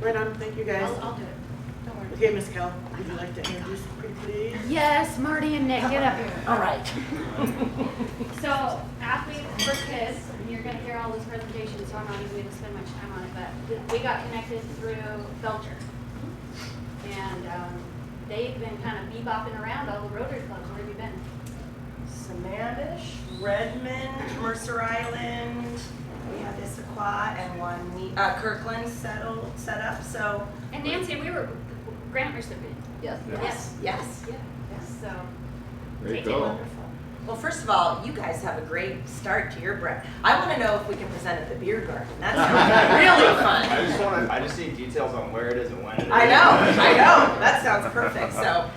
Right on, thank you guys. I'll do it. Don't worry. Okay, Ms. Kell, would you like to introduce pretty please? Yes, Marty and Nick, get up here. All right. So, Athletes for Kids, and you're gonna hear all this presentation, so I'm not even gonna spend much time on it, but we got connected through Belcher. And they've been kind of bebopping around all the Rotary clubs. Where have you been? Sammamish, Redmond, Mercer Island, we have Issaquah, and one Kirkland set up. So And Nancy, we were grant recipient. yes, Yes. yes. Yeah, so. There you take it. go. Wonderful. Well, first of all, you guys have a great start to your break. I want to know if we can present at the beer garden. That's really fun. I just need details on where it is and when it is. I know. That sounds perfect. So,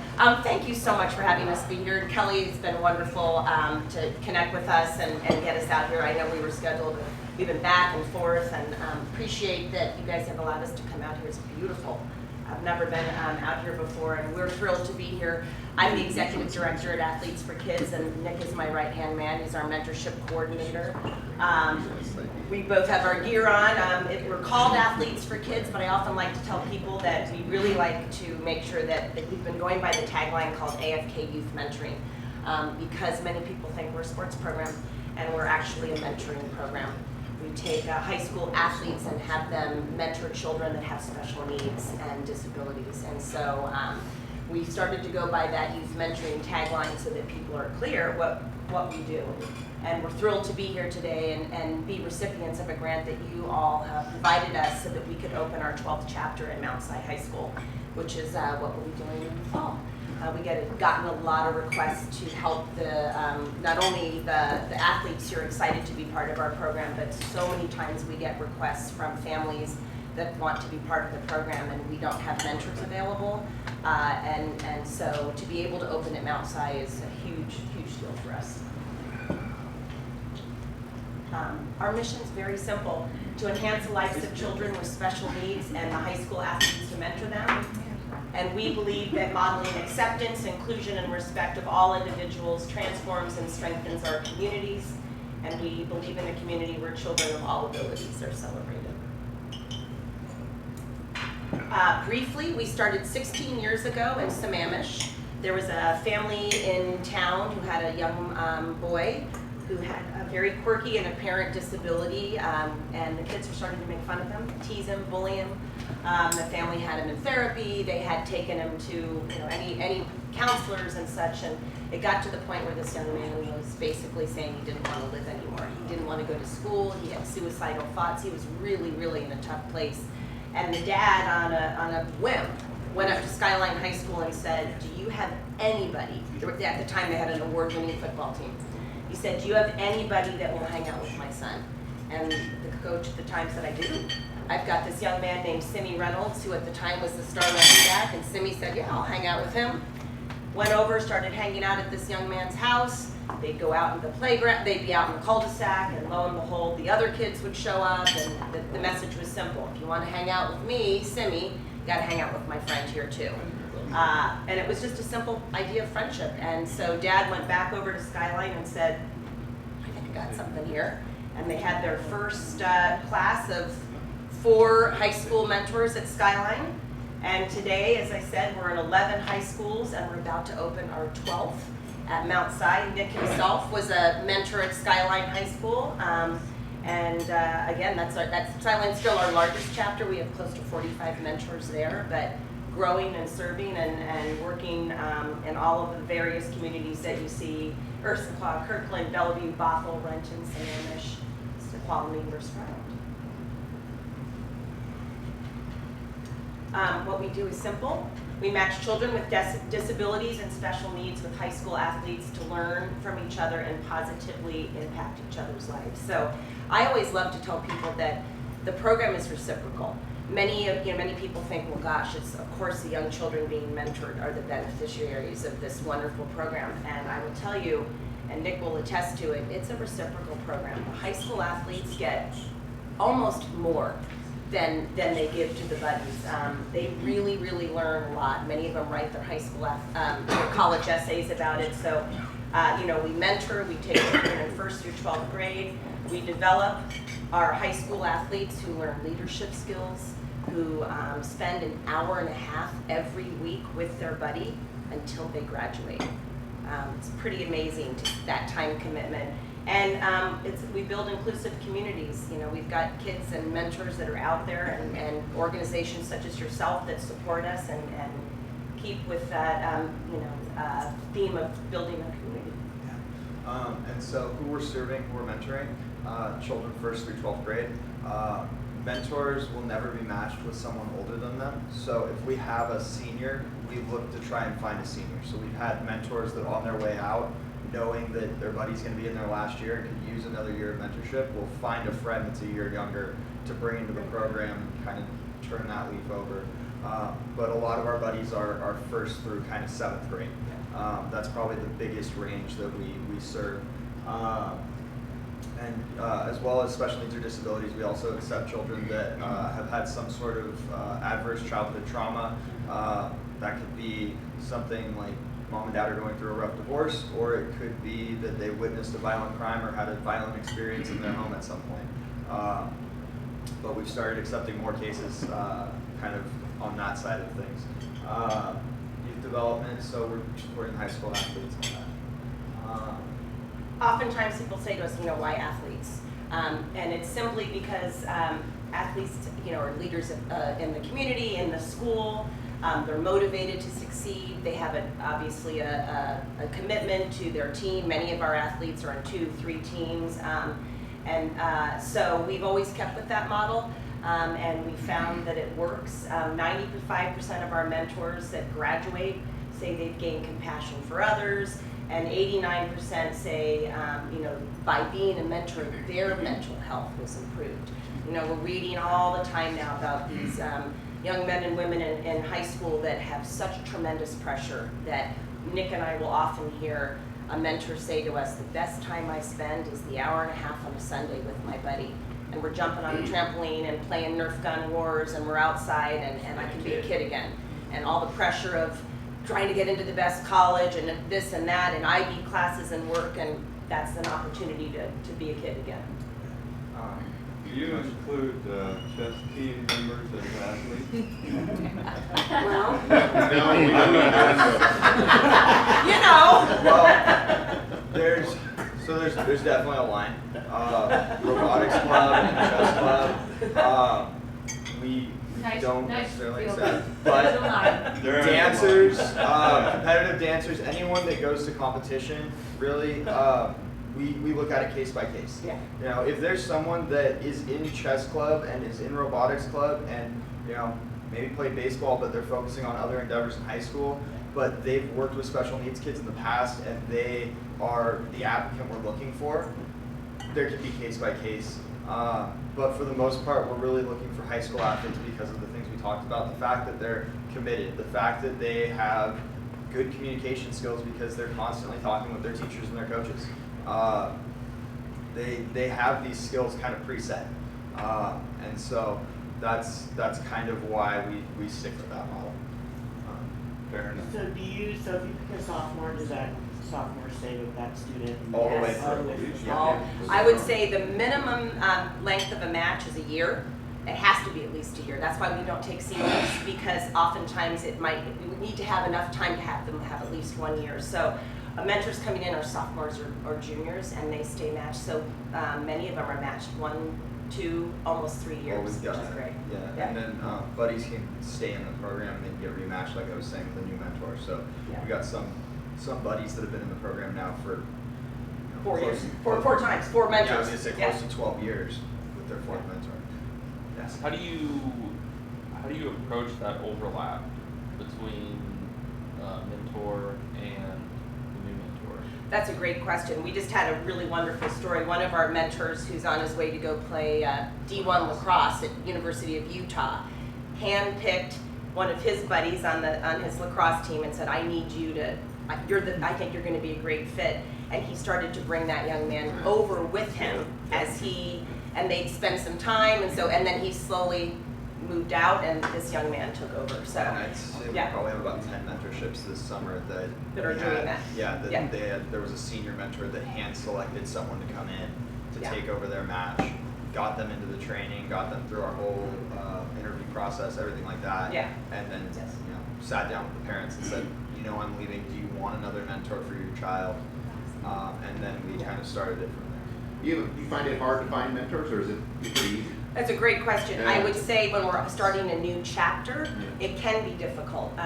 thank you so much for having us be here. Kelly, it's been wonderful to connect with us and get us out here. I know we were scheduled. We've been back and forth, and appreciate that you guys have allowed us to come out here. It's beautiful. I've never been out here before, and we're thrilled to be here. I'm the executive director at Athletes for Kids, and Nick is my right-hand man. He's our mentorship coordinator. We both have our gear on. We're called Athletes for Kids, but I often like to tell people that we really like to make sure that we've been going by the tagline called AFK Youth Mentoring, because many people think we're a sports program, and we're actually a mentoring program. We take high school athletes and have them mentor children that have special needs and disabilities. And so we started to go by that youth mentoring tagline so that people are clear what we do. And we're thrilled to be here today and be recipients of a grant that you all have provided us so that we could open our 12th chapter in Mount Si High School, which is what we'll be doing in the fall. We gotten a lot of requests to help not only the athletes who are excited to be part of our program, but so many times we get requests from families that want to be part of the program and we don't have mentors available. And so to be able to open at Mount Si is a huge, huge deal for us. Our mission is very simple: to enhance the lives of children with special needs and the high school athletes to mentor them. And we believe that modeling acceptance, inclusion, and respect of all individuals transforms and strengthens our communities. And we believe in a community where children of all abilities are celebrated. Briefly, we started 16 years ago in Sammamish. There was a family in town who had a young boy who had a very quirky and apparent disability, and the kids were starting to make fun of him, tease him, bully him. The family had him in therapy. They had taken him to any counselors and such, and it got to the point where this young man was basically saying he didn't want to live anymore. He didn't want to go to school. He had suicidal thoughts. He was really, really in a tough place. And the dad, on a whim, went up to Skyline High School and said, "Do you have anybody?" At the time, they had an award-winning football team. He said, "Do you have anybody that will hang out with my son?" And the coach at the time said, "I do. I've got this young man named Simmy Reynolds, who at the time was the star running back." And Simmy said, "Yeah, I'll hang out with him." Went over, started hanging out at this young man's house. They'd go out in the playground, they'd be out in the cul-de-sac, and lo and behold, the other kids would show up, and the message was simple: if you want to hang out with me, Simmy, you got to hang out with my friend here too. And it was just a simple idea of friendship. And so Dad went back over to Skyline and said, "I think I got something here." And they had their first class of 4 high school mentors at Skyline. And today, as I said, we're in 11 high schools, and we're about to open our 12th at Mount Si. Nick himself was a mentor at Skyline High School. Again, that's Skyline's still our largest chapter. We have close to 45 mentors there, but growing and serving and working in all of the various communities that you see: Issaquah, Kirkland, Bellevue, Bothell, Renton, Sammamish, Snoqualmie, Mercer Island. What we do is simple. We match children with disabilities and special needs with high school athletes to learn from each other and positively impact each other's lives. So I always love to tell people that the program is reciprocal. Many people think, well, gosh, it's of course the young children being mentored are the beneficiaries of this wonderful program. And I will tell you, and Nick will attest to it, it's a reciprocal program. The high school athletes get almost more than they give to the buddies. They really, really learn a lot. Many of them write their high school, their college essays about it. So, we mentor, we take children in 1st through 12th grade. We develop our high school athletes who learn leadership skills, who spend an hour and a half every week with their buddy until they graduate. It's pretty amazing, that time commitment. And we build inclusive communities. You know, we've got kids and mentors that are out there, and organizations such as yourself that support us and keep with that theme of building a community. Yeah. And so who we're serving, who we're mentoring, children 1st through 12th grade. Mentors will never be matched with someone older than them. So if we have a senior, we look to try and find a senior. So we've had mentors that on their way out, knowing that their buddy's going to be in their last year and could use another year of mentorship, will find a friend that's a year younger to bring into the program and kind of turn that leaf over. But a lot of our buddies are 1st through kind of 7th grade. That's probably the biggest range that we serve. And as well as special needs or disabilities, we also accept children that have had some sort of adverse childhood trauma. That could be something like mom and dad are going through a rough divorce, or it could be that they witnessed a violent crime or had a violent experience in their home at some point. But we've started accepting more cases kind of on that side of things. Youth development, so we're supporting high school athletes on that. Oftentimes people say to us, why athletes? And it's simply because athletes, are leaders in the community, in the school. They're motivated to succeed. They have obviously a commitment to their team. Many of our athletes are on 2-3 teams. So we've always kept with that model. And we found that it works. 95% of our mentors that graduate say they've gained compassion for others. And 89% say, by being a mentor, their mental health was improved. We're reading all the time now about these young men and women in high school that have such tremendous pressure that Nick and I will often hear a mentor say to us, the best time I spend is the hour and a half on a Sunday with my buddy. And we're jumping on the trampoline and playing Nerf gun wars, and we're outside, and I can be a kid again. And all the pressure of trying to get into the best college and this and that and IB classes and work, and that's an opportunity to be a kid again. Do you include chess team members as athletes? Well, No, we Well, there's definitely a line. Robotics club and chess club. We don't necessarily accept, but dancers, competitive dancers, anyone that goes to competition, really, we look at it case by case. Yeah. If there's someone that is in chess club and is in robotics club and maybe play baseball, but they're focusing on other endeavors in high school, but they've worked with special needs kids in the past and they are the applicant we're looking for, there could be case by case. But for the most part, we're really looking for high school athletes because of the things we talked about. The fact that they're committed, the fact that they have good communication skills because they're constantly talking with their teachers and their coaches. They have these skills kind of preset. And so that's kind of why we stick with that model. Fair enough. So if you pick a sophomore, does that sophomore stay with that student? All the way Yes. through. I would say the minimum length of a match is a year. It has to be at least a year. That's why we don't take seniors, because oftentimes we would need to have enough time to have them have at least 1 year. So mentors coming in are sophomores or juniors, and they stay matched. So many of them are matched 1, 2, almost 3 years, We've which done is that. great. Yeah. And then buddies can stay in the program and then get rematched, like I was saying, with a new mentor. So Yeah. we got some buddies that have been in the program now for 4 years, close- four times, 4 mentors. Yeah, I was gonna say Yeah. close to 12 years with their fourth mentor. Yes. How do you approach that overlap between mentor and the new mentor? That's a great question. We just had a really wonderful story. One of our mentors who's on his way to go play D1 lacrosse at University of Utah handpicked one of his buddies on his lacrosse team and said, I need you to, I think you're going to be a great fit. And he started to bring that young man over with him and they'd spend some time, and then he slowly moved out and this young man took over. So And I'd say we yeah. probably have about 10 mentorships this summer that That are we doing had. that. Yeah, Yeah. there was a senior mentor that hand selected someone to come in to Yeah. take over their match. got them into the training, got them through our whole interview process, everything like that. Yeah. And then Yes. sat down with the parents and said, I'm leaving. Do you want another mentor for your child? And then we kind of started it from there. You find it hard to find mentors, or is it pretty easy? That's a great question. Yeah. I would say when we're starting a new chapter, it can be difficult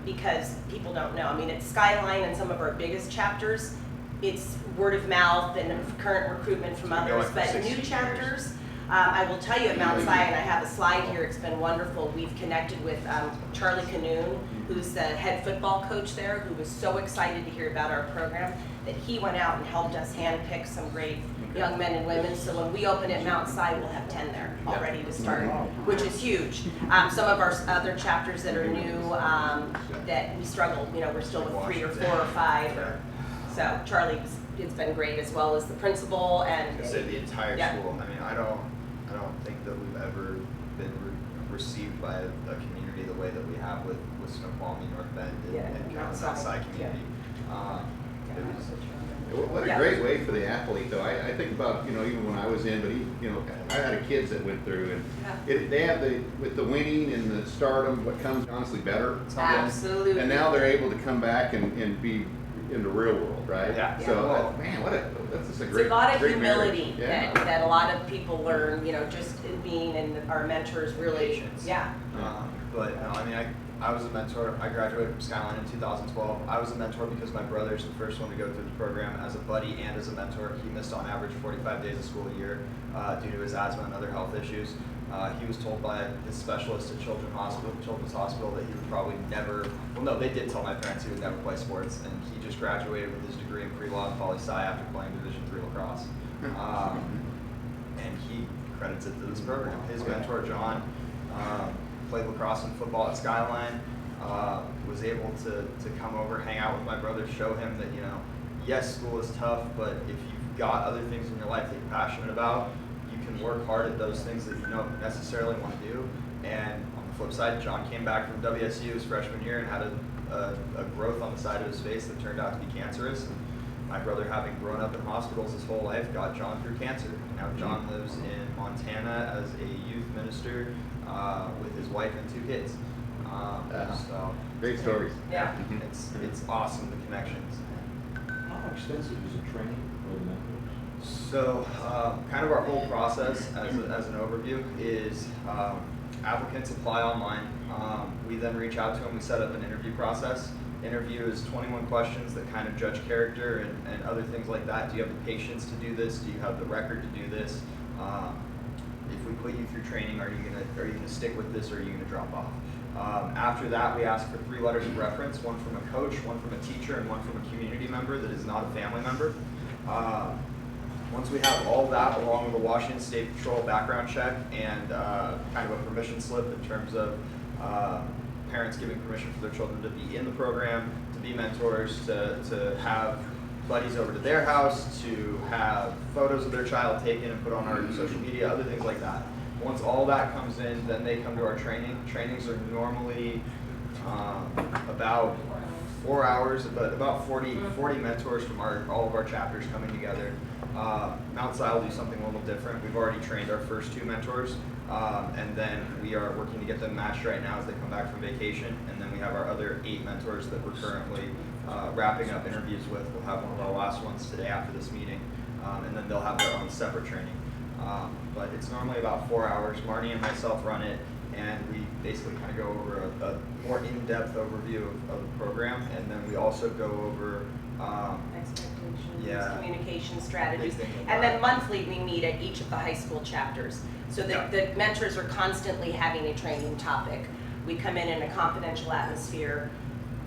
because people don't know. I mean, at Skyline and some of our biggest chapters, it's word of mouth and current recruitment from It's been others. going for But 16 new years. chapters, I will tell you at Mount Zion, I have a slide here. It's been wonderful. We've connected with Charlie Canoon, who's the head football coach there, who was so excited to hear about our program that he went out and helped us handpick some great young men and women. So when we open at Mount Si, we'll have 10 there all ready to start, which is huge. Some of our other chapters that are new that we struggle, we're still with 3 or 4 or 5. So Charlie, it's been great, as well as the principal and I said the entire Yeah. school. I mean, I don't think that we've ever been received by a community the way that we have with Snoqualmie, North Bend, and kind of the Mount Si community. It was, What a Yeah. great way for the athlete, though. I think about, even when I was in, but I had kids that went through, and they have with the winning and the stardom, what comes honestly better. absolutely. And now they're able to come back and be in the real world, right? Yeah. So, man, that's just a great. It's a lot of great marriage. humility Yeah. that a lot of people learn, just in being, and our mentors really, Patience. yeah. But no, I mean, I was a mentor. I graduated from Skyline in 2012. I was a mentor because my brother's the first one to go through the program as a buddy and as a mentor. He missed on average 45 days of school a year due to his asthma and other health issues. He was told by his specialist at Children's Hospital that he would probably never, well no, they did tell my parents he would never play sports, and he just graduated with his degree in pre-law and poli-sci after playing Division III lacrosse. And he credits it to this program. His mentor, John, played lacrosse and football at Skyline, was able to come over, hang out with my brother, show him that, yes, school is tough, but if you've got other things in your life that you're passionate about, you can work hard at those things that you don't necessarily want to do. And on the flip side, John came back from WSU his freshman year and had a growth on the side of his face that turned out to be cancerous. And my brother, having grown up in hospitals his whole life, got John through cancer. Now John lives in Montana as a youth minister with his wife and 2 kids. So Great stories. Yeah. it's awesome, the connections. How extensive is the training for the mentors? So kind of our whole process as an overview is applicants apply online. We then reach out to them. We set up an interview process. Interview is 21 questions that kind of judge character and other things like that. Do you have the patience to do this? Do you have the record to do this? If we put you through training, are you gonna stick with this, or are you gonna drop off? After that, we ask for 3 letters of reference: one from a coach, one from a teacher, and one from a community member that is not a family member. Once we have all that, along with a Washington State Patrol background check and kind of a permission slip in terms of parents giving permission for their children to be in the program, to be mentors, to have buddies over to their house, to have photos of their child taken and put on our social media, other things like that. Once all that comes in, then they come to our training. Trainings are normally about 4 hours, but about 40 mentors from all of our chapters coming together. Mount Si will do something a little different. We've already trained our first 2 mentors, and then we are working to get them matched right now as they come back from vacation. And then we have our other 8 mentors that we're currently wrapping up interviews with. We'll have one of our last ones today after this meeting, and then they'll have their own separate training. But it's normally about 4 hours. Marni and myself run it, and we basically kind of go over a more in-depth overview of the program, and then we also go over Expectations, communication strategies. Things like And that. then monthly, we meet at each of the high school chapters. So the mentors are constantly having a training topic. We come in a confidential atmosphere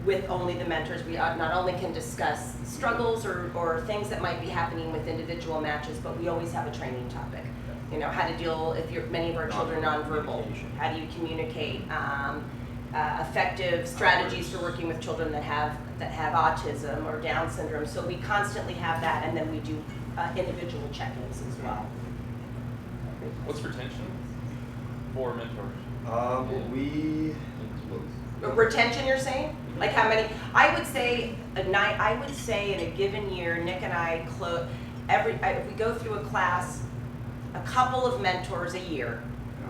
with only the mentors. We not only can discuss struggles or things that might be happening with individual matches, but we always have a training topic. How to deal if many of our children are nonverbal. How do you communicate? Effective strategies for working with children that have autism or Down syndrome. So we constantly have that, and then we do individual check-ins as well. What's retention for mentors? Retention, you're saying? Like how many? I would say in a given year, Nick and I if we go through a class, a couple of mentors a year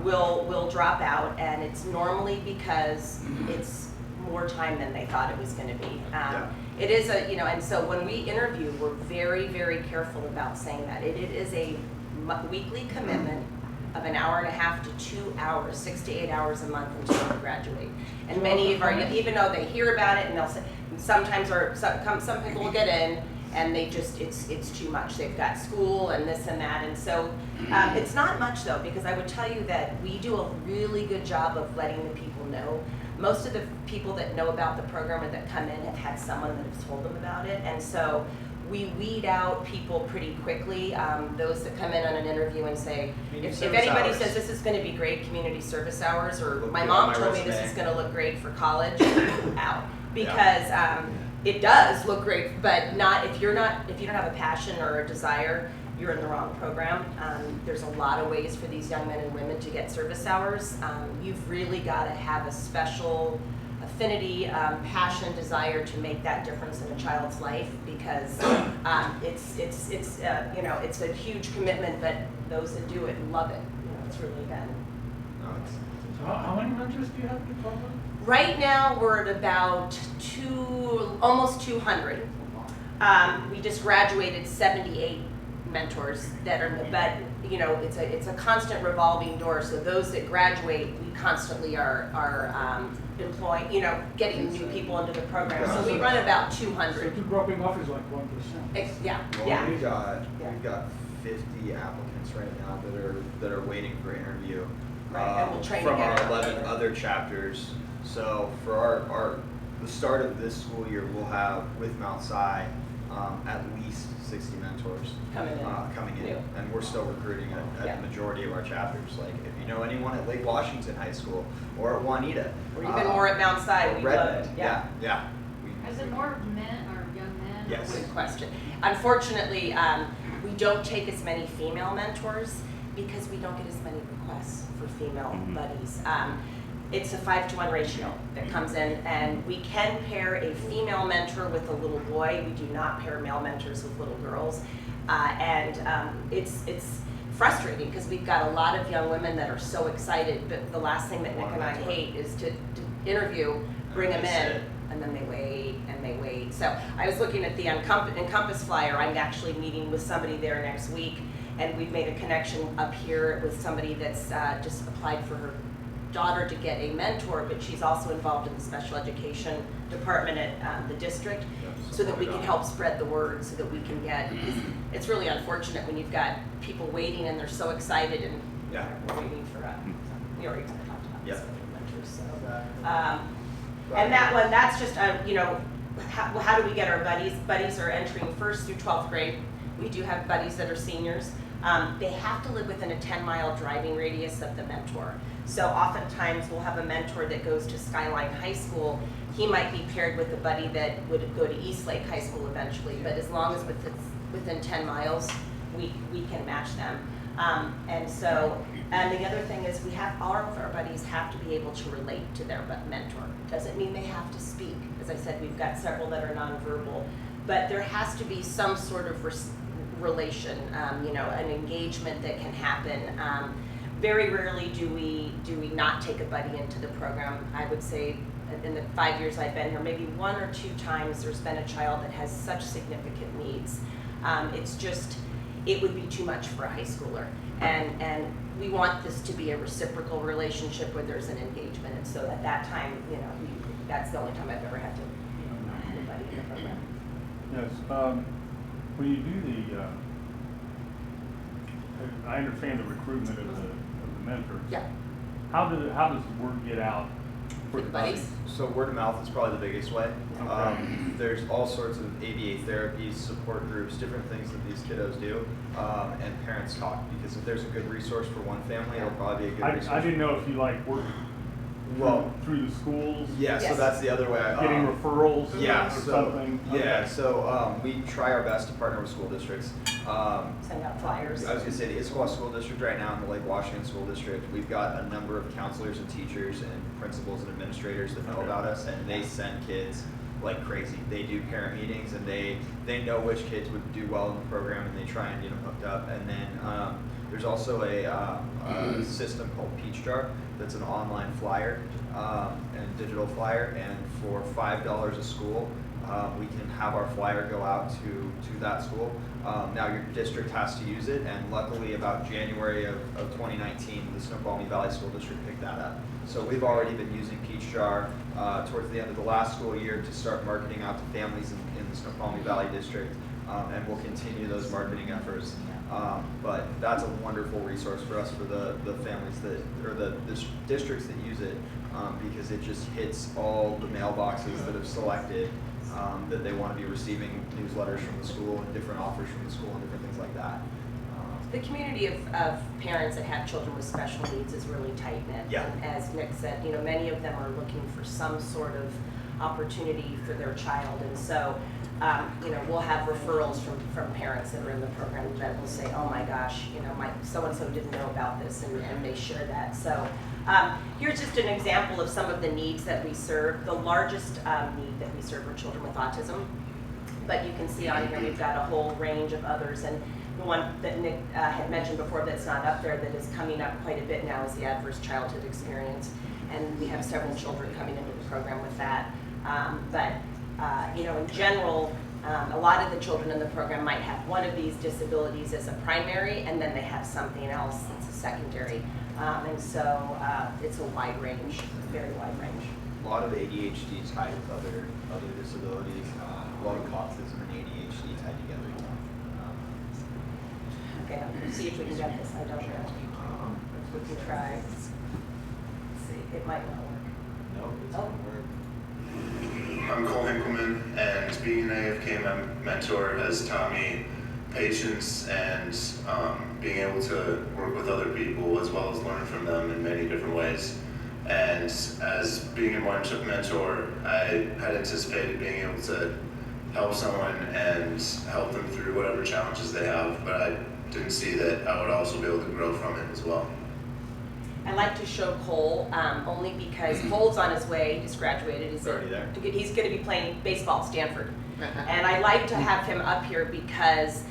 will drop out, and it's normally because it's more time than they thought it was going to be. It is a, and so when we interview, we're very, very careful about saying that. It is a weekly commitment of an hour and a half to 2 hours, 6 to 8 hours a month until we graduate. And many of our, even though they hear about it and they'll say, sometimes some people will get in and they just, it's too much. They've got school and this and that. And so it's not much though, because I would tell you that we do a really good job of letting the people know. Most of the people that know about the program or that come in have had someone that has told them about it. And so we weed out people pretty quickly. Those that come in on an interview and say, if anybody says this is going to be great community service hours, or my mom told me this is going to look great for college, out. Because it does look great, but not if you don't have a passion or a desire, you're in the wrong program. There's a lot of ways for these young men and women to get service hours. You've really got to have a special affinity, passion, desire to make that difference in a child's life, because it's a huge commitment, but those that do it love it. It's really been. How many mentors do you have in the program? Right now we're at about almost 200. We just graduated 78 mentors that are, but it's a constant revolving door. So those that graduate, we constantly are employing, getting new people into the program. So we run about 200. So dropping off is like 1%. Yeah. We've got 50 applicants right now that are waiting for interview. Right, and we'll train from again. our 11 other chapters. So for the start of this school year, we'll have with Mount Si at least 60 mentors coming in, and we're still recruiting at the majority of our chapters. Like if you know anyone at Lake Washington High School or at Juanita, or even more at Mount Si, we love it. Yeah. Is it more men or young men? Yes. Good question. Unfortunately, we don't take as many female mentors because we don't get as many requests for female buddies. It's a 5-to-1 ratio that comes in, and we can pair a female mentor with a little boy. We do not pair male mentors with little girls, and it's frustrating because we've got a lot of young women that are so excited, but the last thing that Nick and I hate is to interview, bring them in, and then they wait and they wait. So I was looking at the Encompass flyer. I'm actually meeting with somebody there next week, and we've made a connection up here with somebody that's just applied for her daughter to get a mentor, but she's also involved in the special education department at the district, so that we can help spread the word, so that we can get, it's really unfortunate when you've got people waiting and they're so excited, and we're waiting for we already kind of talked about this with mentors. So and that one, that's just how do we get our buddies? Buddies are entering 1st through 12th grade. We do have buddies that are seniors. They have to live within a 10-mile driving radius of the mentor. So oftentimes we'll have a mentor that goes to Skyline High School. He might be paired with a buddy that would go to Eastlake High School eventually, but as long as it's within 10 miles, we can match them. And the other thing is all of our buddies have to be able to relate to their mentor. Doesn't mean they have to speak. As I said, we've got several that are nonverbal, but there has to be some sort of relation, an engagement that can happen. Very rarely do we not take a buddy into the program. I would say in the 5 years I've been here, maybe 1 or 2 times there's been a child that has such significant needs. It would be too much for a high schooler. And we want this to be a reciprocal relationship where there's an engagement. And so at that time, that's the only time I've ever had to not have a buddy in the program. Yes. When you do I understand the recruitment of the mentors. Yeah. How does the word get out for the buddies? So word of mouth is probably the biggest way. Okay. There's all sorts of ABA therapies, support groups, different things that these kiddos do, and parents talk, because if there's a good resource for one family, it'll probably be a good resource. I didn't know if you work through the schools. Yeah, so that's the other way. Getting referrals or something. Yeah, so we try our best to partner with school districts. Send out flyers. I was going to say the Issaquah School District right now and the Lake Washington School District, we've got a number of counselors and teachers and principals and administrators that know about us, and they send kids like crazy. They do parent meetings, and they know which kids would do well in the program, and they try and get them hooked up. And then There's also a system called Peach Jar that's an online flyer and digital flyer, and for $5 a school, we can have our flyer go out to that school. Now your district has to use it, and luckily about January of 2019, the Snoqualmie Valley School District picked that up. So we've already been using Peach Jar towards the end of the last school year to start marketing out to families in the Snoqualmie Valley District, and we'll continue those marketing efforts. But that's a wonderful resource for us, for the families that, or the districts that use it, because it just hits all the mailboxes that have selected that they want to be receiving newsletters from the school and different offers from the school and different things like that. The community of parents that have children with special needs is really tight-knit. Yeah. And as Nick said, you know, many of them are looking for some sort of opportunity for their child. And so, you know, we'll have referrals from parents that are in the program that will say, oh my gosh, you know, my so-and-so didn't know about this, and they share that. So here's just an example of some of the needs that we serve. The largest need that we serve are children with autism. But you can see on here we've got a whole range of others. And the one that Nick had mentioned before that's not up there that is coming up quite a bit now is the adverse childhood experience. And we have several children coming into the program with that. You know, in general, a lot of the children in the program might have one of these disabilities as a primary, and then they have something else that's a secondary. And so it's a wide range, very wide range. A lot of ADHD tied with other disabilities. A lot of autism and ADHD tied together. Okay, let's see if we can get this. I don't know. We can try. Let's see, it might not work. No, it's Oh. gonna work. I'm Cole Hinkleman, and being an AFK mentor has taught me patience and being able to work with other people as well as learn from them in many different ways. And as being a mentor, I had anticipated being able to help someone and help them through whatever challenges they have, but I didn't see that I would also be able to grow from it as well. I like to show Cole only because Cole's on his way. He's graduated. He's already there. He's going to be playing baseball at Stanford. And I like to have him up here because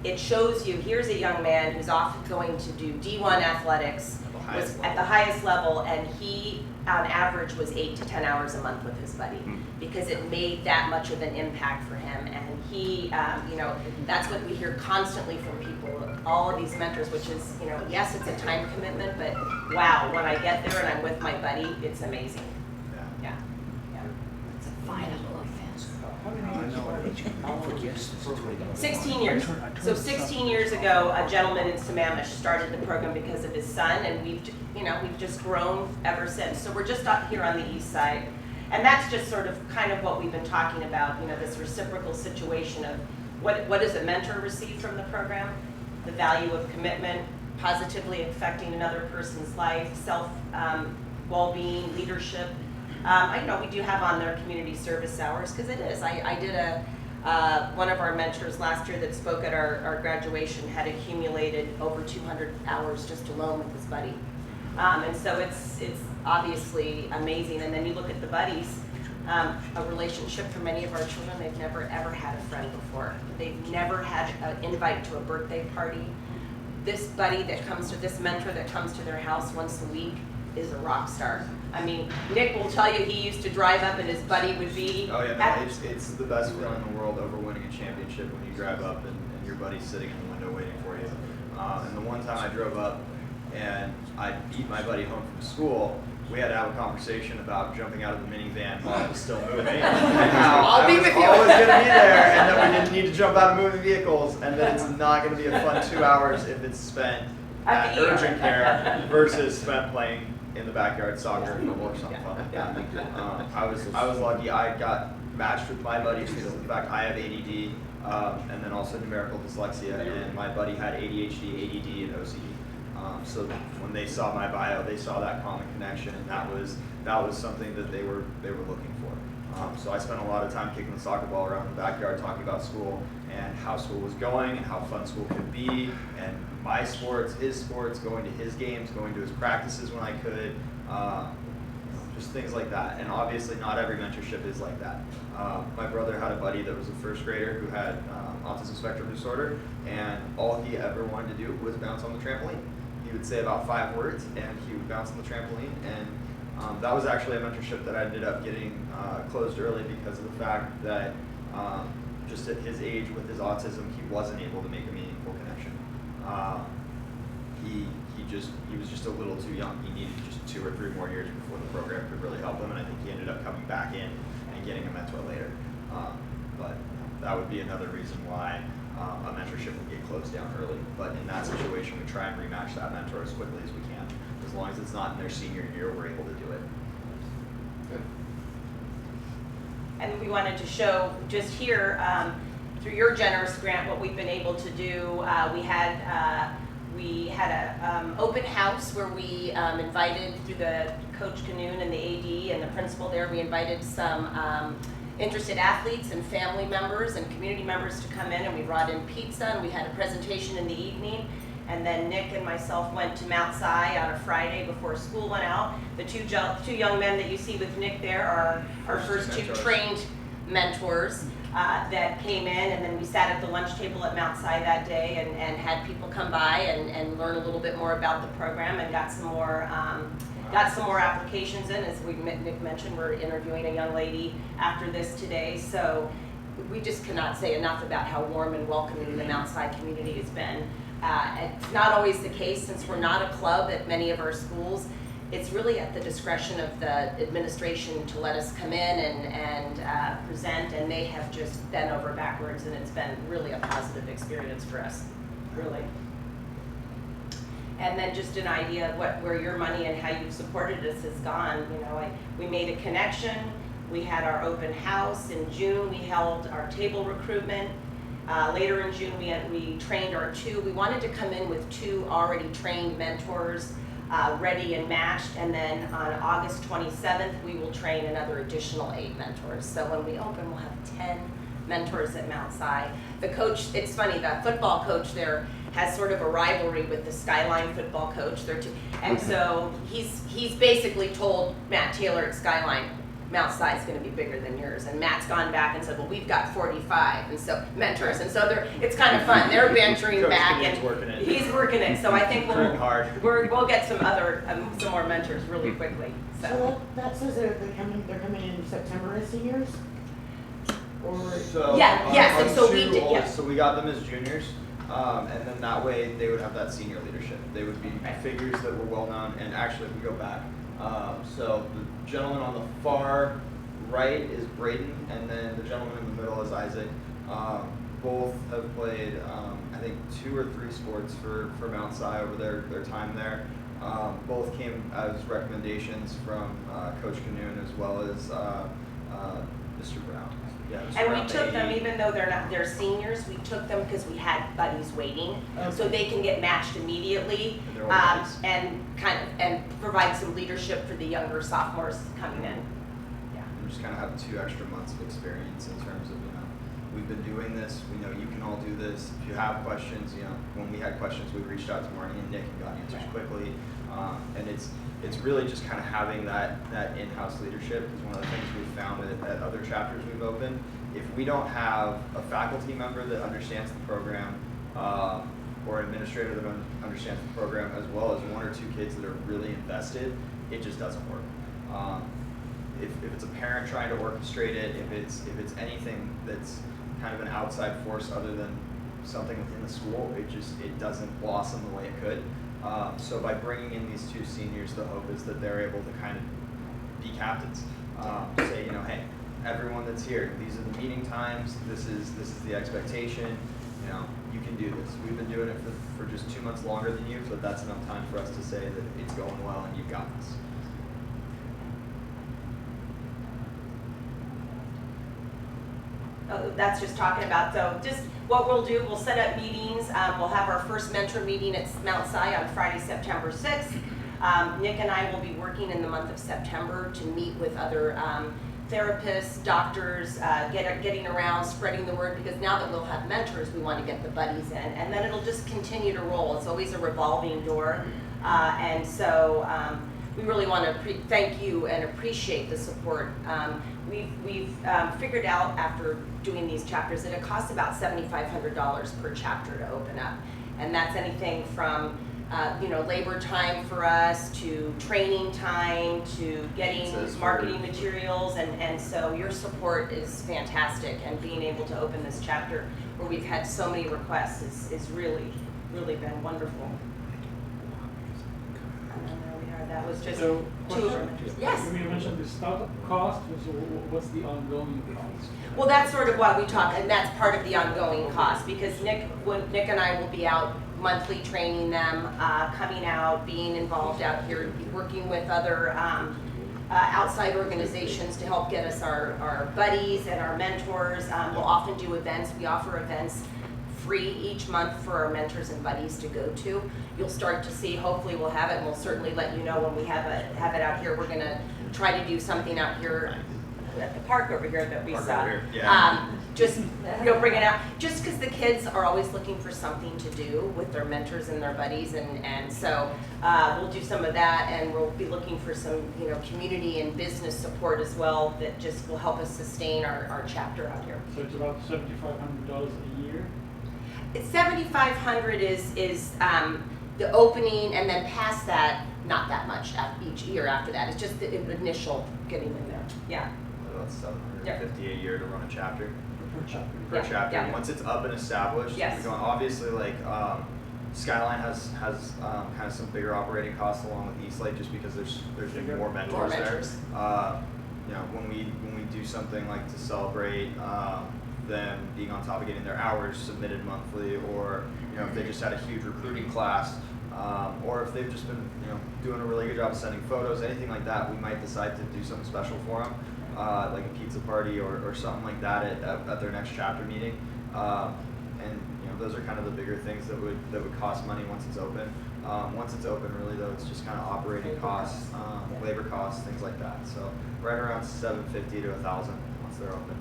it shows you, here's a young man who's off going to do D1 athletics at the highest level, and he, on average, was 8 to 10 hours a month with his buddy because it made that much of an impact for him. And he, you know, that's what we hear constantly from people, all of these mentors, which is, you know, yes, it's a time commitment, but wow, when I get there and I'm with my buddy, it's amazing. Yeah. It's a violable offense. 16 years. So 16 years ago, a gentleman in Sammamish started the program because of his son, and we've just grown ever since. So we're just up here on the east side. And that's just sort of kind of what we've been talking about, you know, this reciprocal situation of what does a mentor receive from the program? The value of commitment, positively affecting another person's life, self well-being, leadership. I know we do have on there community service hours, because it is. I did one of our mentors last year that spoke at our graduation had accumulated over 200 hours just alone with his buddy. And so it's obviously amazing. And then you look at the buddies, a relationship for many of our children, they've never ever had a friend before. They've never had an invite to a birthday party. This buddy that comes to, this mentor that comes to their house once a week is a rock star. I mean, Nick will tell you he used to drive up and his buddy would be. Oh yeah, no, it's the best feeling in the world over winning a championship when you drive up and your buddy's sitting in the window waiting for you. And the one time I drove up and I beat my buddy home from school, we had to have a conversation about jumping out of the minivan while it was still moving, and how I was always going to be there, and that we didn't need to jump out of moving vehicles, and that it's not going to be a fun 2 hours if it's spent at urgent care versus spent playing in the backyard soccer or something fun. I was lucky. I got matched with my buddies because of the fact I have ADD and then also numerical dyslexia, and my buddy had ADHD, ADD, and OCD. So when they saw my bio, they saw that common connection, and that was something that they were looking for. So I spent a lot of time kicking the soccer ball around the backyard, talking about school and how school was going and how fun school could be, and my sports, his sports, going to his games, going to his practices when I could. just things like that. And obviously not every mentorship is like that. My brother had a buddy that was a first grader who had autism spectrum disorder, and all he ever wanted to do was bounce on the trampoline. He would say about 5 words, and he would bounce on the trampoline. And that was actually a mentorship that I ended up getting closed early because of the fact that just at his age with his autism, he wasn't able to make a meaningful connection. He was just a little too young. He needed just 2 or 3 more years before the program could really help him, and I think he ended up coming back in and getting a mentor later. But that would be another reason why a mentorship would get closed down early. But in that situation, we try and rematch that mentor as quickly as we can. As long as it's not in their senior year, we're able to do it. Good. And we wanted to show just here, through your generous grant, what we've been able to do. We had a open house where we invited, through the Coach Canoon and the AD and the principal there, we invited some interested athletes and family members and community members to come in, and we brought in pizza, and we had a presentation in the evening. And then Nick and myself went to Mount Si on a Friday before school went out. The two young men that you see with Nick there are our first 2 trained mentors that came in, and then we sat at the lunch table at Mount Si that day and had people come by and learn a little bit more about the program, and got some more applications in. As Nick mentioned, we're interviewing a young lady after this today. So we just cannot say enough about how warm and welcoming the Mount Si community has been. It's not always the case, since we're not a club at many of our schools. It's really at the discretion of the administration to let us come in and present, and they have just bent over backwards, and it's been really a positive experience for us, really. And then just an idea of where your money and how you've supported us has gone. You know, we made a connection. We had our open house in June. We held our table recruitment. Later in June, we trained our 2. We wanted to come in with 2 already trained mentors, ready and matched, and then on August 27th, we will train another additional 8 mentors. So when we open, we'll have 10 mentors at Mount Si. The coach, it's funny, the football coach there has sort of a rivalry with the Skyline football coach. And so he's basically told Matt Taylor at Skyline, Mount Si is going to be bigger than yours. And Matt's gone back and said, well, we've got 45, and so mentors. And so it's kind of fun. They're bantering back, and he's working it. So I think we'll get some more mentors really quickly. So that says they're coming in September as seniors? Or yes, and so we did. Yeah. So we got them as juniors, and then that way they would have that senior leadership. They would be figures that were well known. And actually, if we go back, so the gentleman on the far right is Braden, and then the gentleman in the middle is Isaac. Both have played, I think, 2 or 3 sports for Mount Si over their time there. Both came as recommendations from Coach Canoon as well as Mr. Brown. Yeah, Mr. And Brown, we took them, even though they're seniors, we took them because we had buddies waiting, so they can get matched immediately, and provide some leadership for the younger sophomores coming in. Yeah. We just kind of have 2 extra months of experience in terms of, we've been doing this, we know you can all do this. If you have questions, when we had questions, we reached out to Marni and Nick and got answers quickly. And it's really just kind of having that in-house leadership is one of the things we've found at other chapters we've opened. If we don't have a faculty member that understands the program, or an administrator that understands the program, as well as 1 or 2 kids that are really invested, it just doesn't work. If it's a parent trying to orchestrate it, if it's anything that's kind of an outside force other than something within the school, it doesn't blossom the way it could. So by bringing in these 2 seniors, the hope is that they're able to kind of be captains. Say, hey, everyone that's here, these are the meeting times, this is the expectation, you can do this. We've been doing it for just 2 months longer than you, but that's enough time for us to say that it's going well and you've got this. That's just talking about, so just what we'll do, we'll set up meetings. We'll have our first mentor meeting at Mount Si on Friday, September 6th. Nick and I will be working in the month of September to meet with other therapists, doctors, getting around, spreading the word, because now that we'll have mentors, we want to get the buddies in, and then it'll just continue to roll. It's always a revolving door. And so we really want to thank you and appreciate the support. We've figured out after doing these chapters that it costs about $7,500 per chapter to open up. And that's anything from labor time for us to training time to getting marketing materials, and so your support is fantastic, and being able to open this chapter where we've had so many requests is really been wonderful. And then there we are. That was just So, two of our question? mentors. Yes. You mentioned the startup cost, so what's the ongoing cost? Well, that's sort of why we talk, and that's part of the ongoing cost, because Nick and I will be out monthly training them, coming out, being involved out here, working with other outside organizations to help get us our buddies and our mentors. We'll often do events. We offer events free each month for our mentors and buddies to go to. You'll start to see, hopefully we'll have it, and we'll certainly let you know when we have it out here. We're gonna try to do something out here at the park over here that we saw. Yeah. Just bring it out, just because the kids are always looking for something to do with their mentors and their buddies, and so we'll do some of that, and we'll be looking for some community and business support as well that just will help us sustain our chapter out here. So it's about $7,500 a year? It's $7,500 is the opening, and then past that, not that much each year after that. It's just the initial getting in there. Yeah. About $750 a year to run a chapter. Per chapter? Per Yeah, chapter. yeah. Once it's up and established, Yes. we're going, obviously, like Skyline has kind of some bigger operating costs along with Eastlake, just because there's more mentors there. When we do something like to celebrate them being on top of getting their hours submitted monthly, or if they just had a huge recruiting class, or if they've just been doing a really good job of sending photos, anything like that, we might decide to do something special for them, like a pizza party or something like that at their next chapter meeting. And those are kind of the bigger things that would cost money once it's open. Once it's open, really though, it's just kind of operating costs, labor costs, things like that. So right around $750 to $1,000 once they're open.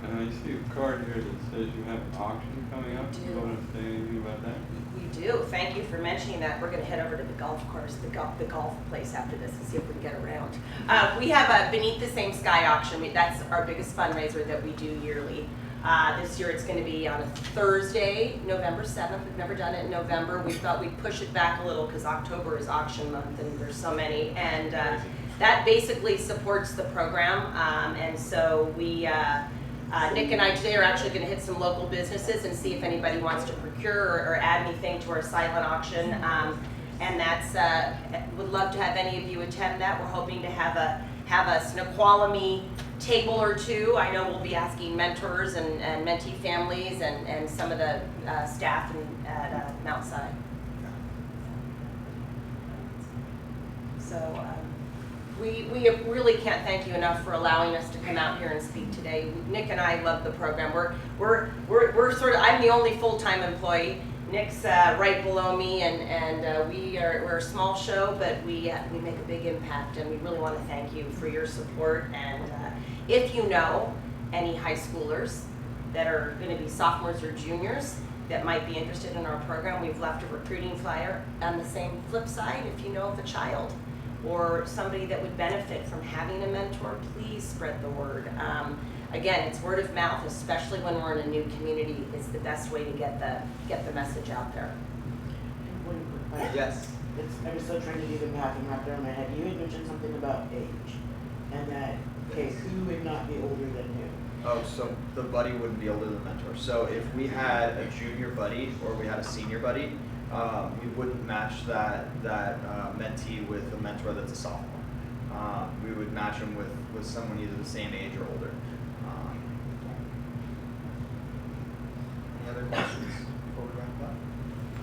And I see a card here that says you have an auction coming up. Do you want to say anything about that? We do. Thank you for mentioning that. We're going to head over to the golf course, the golf place after this, and see if we can get around. We have a Beneath the Same Sky auction. That's our biggest fundraiser that we do yearly. This year it's going to be on a Thursday, November 7th. We've never done it in November. We thought we'd push it back a little because October is auction month and there's so many. And that basically supports the program. And so we, Nick and I today are actually going to hit some local businesses and see if anybody wants to procure or add anything to our silent auction. And that's, would love to have any of you attend that. We're hoping to have a Snoqualmie table or two. I know we'll be asking mentors and mentee families and some of the staff at Mount Sinai. So we really can't thank you enough for allowing us to come out here and speak today. Nick and I love the program. We're sort of, I'm the only full-time employee. Nick's right below me, and we're a small show, but we make a big impact, and we really want to thank you for your support. And if you know any high schoolers that are going to be sophomores or juniors that might be interested in our program, we've left a recruiting flyer. On the same flip side, if you know of a child or somebody that would benefit from having a mentor, please spread the word. Again, it's word of mouth, especially when we're in a new community. It's the best way to get the message out there. One quick question. Yes. I was still trying to do the math and wrap it around my head. You had mentioned something about age, and that, okay, who would not be older than who? Oh, so the buddy wouldn't be older than the mentor. So if we had a junior buddy or we had a senior buddy, we wouldn't match that mentee with a mentor that's a sophomore. We would match them with someone either the same age or older. Any other questions before we wrap up?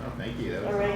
Oh, thank you. That was All right.